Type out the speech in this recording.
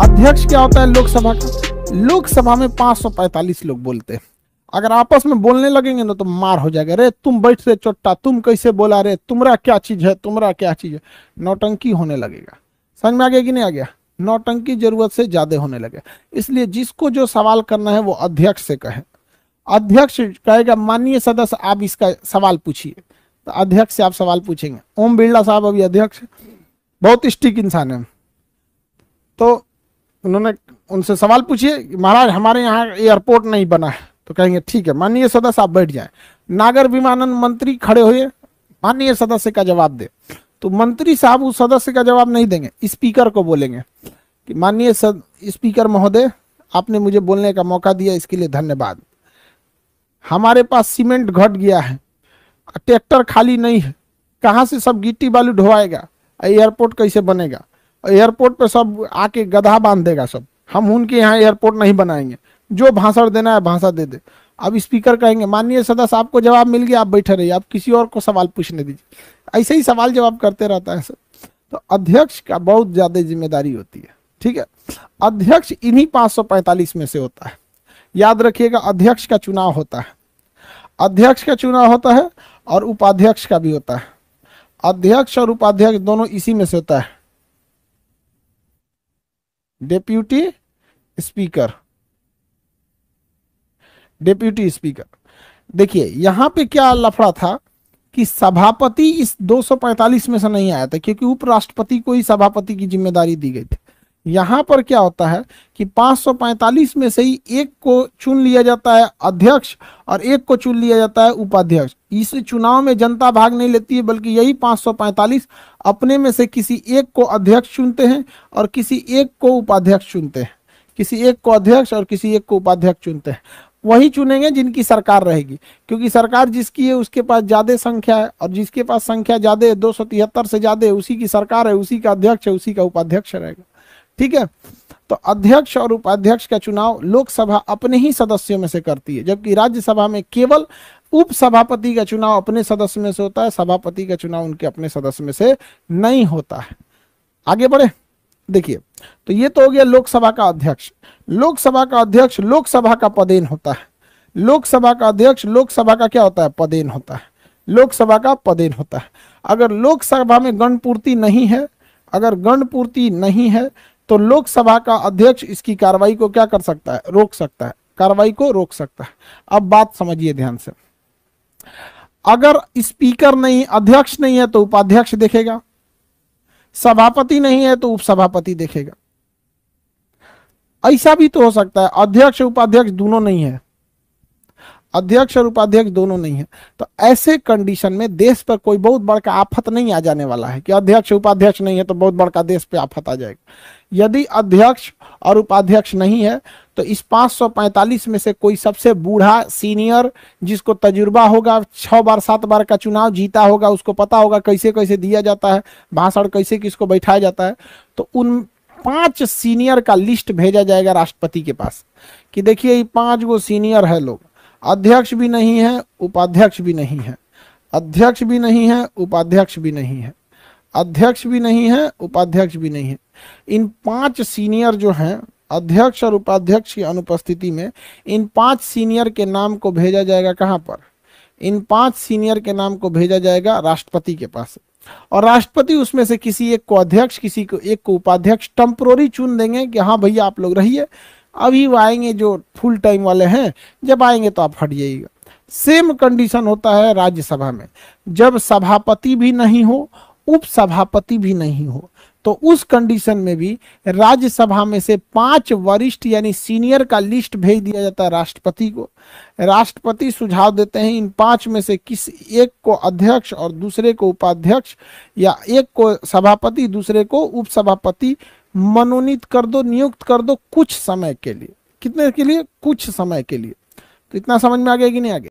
अध्यक्ष क्या होता है लोकसभा का? लोकसभा में 545 लोग बोलते हैं। अगर आपस में बोलने लगेंगे ना तो मार हो जाएगा। रे तुम बैठ रे चोट्टा, तुम कैसे बोला रे, तुम्हारा क्या चीज है, तुम्हारा क्या चीज है, नौटंकी होने लगेगा। समझ में आ गया कि नहीं आ गया? नौटंकी जरूरत से ज्यादा होने लगे। इसलिए जिसको जो सवाल करना है वो अध्यक्ष से कहे। अध्यक्ष कहेगा माननीय सदस्य आप इसका सवाल पूछिए, तो अध्यक्ष से आप सवाल पूछेंगे। ओम बिरला साहब अभी अध्यक्ष, बहुत स्टिक इंसान है, तो उन्होंने उनसे सवाल पूछिए महाराज हमारे यहाँ एयरपोर्ट नहीं बना है, तो कहेंगे ठीक है माननीय सदस्य आप बैठ जाएं। नागर विमानन मंत्री खड़े हुए, माननीय सदस्य का जवाब दे, तो मंत्री साहब उस सदस्य का जवाब नहीं देंगे, स्पीकर को बोलेंगे कि माननीय स्पीकर महोदय आपने मुझे बोलने का मौका दिया, इसके लिए धन्यवाद। हमारे पास सीमेंट घट गया है, ट्रैक्टर खाली नहीं है, कहाँ से सब गिट्टी बालू ढोवाएगा, एयरपोर्ट कैसे बनेगा, एयरपोर्ट पे सब आके गधा बांध देगा सब, हम उनके यहाँ एयरपोर्ट नहीं बनाएंगे, जो भाषण देना है भाषण दे दे। अब स्पीकर कहेंगे माननीय सदस्य आपको जवाब मिल गया, आप बैठे रहिए, आप किसी और को सवाल पूछने दीजिए। ऐसे ही सवाल जवाब करते रहता है सर। तो अध्यक्ष का बहुत ज्यादा जिम्मेदारी होती है, ठीक है। अध्यक्ष इन्हीं 545 में से होता है। याद रखिएगा अध्यक्ष का चुनाव होता है, अध्यक्ष का चुनाव होता है और उपाध्यक्ष का भी होता है। अध्यक्ष और उपाध्यक्ष दोनों इसी में से होता है। Deputy speaker, deputy speaker. देखिए यहां पे क्या लफड़ा था कि सभापति इस 245 में से नहीं आया था, क्योंकि उपराष्ट्रपति को ही सभापति की जिम्मेदारी दी गई थी। यहां पर क्या होता है कि 545 में से ही एक को चुन लिया जाता है अध्यक्ष और एक को चुन लिया जाता है उपाध्यक्ष। इस चुनाव में जनता भाग नहीं लेती है, बल्कि यही 545 अपने में से किसी एक को अध्यक्ष चुनते हैं और किसी एक को उपाध्यक्ष चुनते हैं, किसी एक को अध्यक्ष और किसी एक को उपाध्यक्ष चुनते हैं। वही चुनेंगे जिनकी सरकार रहेगी, क्योंकि सरकार जिसकी है उसके पास ज्यादा संख्या है, और जिसके पास संख्या ज्यादा है 273 से ज्यादा है, उसी की सरकार है, उसी का अध्यक्ष है, उसी का उपाध्यक्ष रहेगा, ठीक है। तो अध्यक्ष और उपाध्यक्ष का चुनाव लोकसभा अपने ही सदस्यों में से करती है, जबकि राज्यसभा में केवल उपसभापति का चुनाव अपने सदस्य में से होता है, सभापति का चुनाव उनके अपने सदस्य में से नहीं होता है। आगे बढ़े, देखिए तो ये तो हो गया लोकसभा का अध्यक्ष। लोकसभा का अध्यक्ष लोकसभा का पदेन होता है। लोकसभा का अध्यक्ष लोकसभा का क्या होता है? पदेन होता है। लोकसभा का पदेन होता है। अगर लोकसभा में गणपूर्ति नहीं है, अगर गणपूर्ति नहीं है तो लोकसभा का अध्यक्ष इसकी कार्रवाई को क्या कर सकता है? रोक सकता है, कार्रवाई को रोक सकता है। अब बात समझिए ध्यान से, अगर स्पीकर नहीं, अध्यक्ष नहीं है तो उपाध्यक्ष देखेगा, सभापति नहीं है तो उपसभापति देखेगा। ऐसा भी तो हो सकता है अध्यक्ष उपाध्यक्ष दोनों नहीं है, अध्यक्ष और उपाध्यक्ष दोनों नहीं है, तो ऐसे कंडीशन में देश पर कोई बहुत बड़का आफत नहीं आ जाने वाला है कि अध्यक्ष उपाध्यक्ष नहीं है तो बहुत बड़का देश पे आफत आ जाएगा। यदि अध्यक्ष और उपाध्यक्ष नहीं है तो इस 545 में से कोई सबसे बूढ़ा सीनियर, जिसको तजुर्बा होगा, 6 बार 7 बार का चुनाव जीता होगा, उसको पता होगा कैसे कैसे दिया जाता है भाषण, कैसे किसको बैठाया जाता है, तो उन 5 सीनियर का लिस्ट भेजा जाएगा राष्ट्रपति के पास कि देखिए ये 5 गो सीनियर है लोग, अध्यक्ष भी नहीं है, उपाध्यक्ष भी नहीं है, अध्यक्ष भी नहीं है, उपाध्यक्ष भी नहीं है, अध्यक्ष भी नहीं है, उपाध्यक्ष भी नहीं है। इन 5 सीनियर जो हैं, अध्यक्ष और उपाध्यक्ष की अनुपस्थिति में इन 5 सीनियर के नाम को भेजा जाएगा कहां पर? इन 5 सीनियर के नाम को भेजा जाएगा राष्ट्रपति के पास, और राष्ट्रपति उसमें से किसी एक को अध्यक्ष, किसी को एक को उपाध्यक्ष टेम्पोररी चुन देंगे कि हाँ भैया आप लोग रहिए, अभी वो आएंगे जो फुल टाइम वाले हैं, जब आएंगे तो आप हट जाइएगा। सेम कंडीशन होता है राज्यसभा में, जब सभापति भी नहीं हो, उपसभापति भी नहीं हो, तो उस कंडीशन में भी राज्यसभा में से 5 वरिष्ठ यानी सीनियर का लिस्ट भेज दिया जाता है राष्ट्रपति को। राष्ट्रपति सुझाव देते हैं इन 5 में से किसी एक को अध्यक्ष और दूसरे को उपाध्यक्ष, या एक को सभापति दूसरे को उपसभापति मनोनीत कर दो, नियुक्त कर दो कुछ समय के लिए। कितने के लिए? कुछ समय के लिए। तो इतना समझ में आ गया कि नहीं आ गया?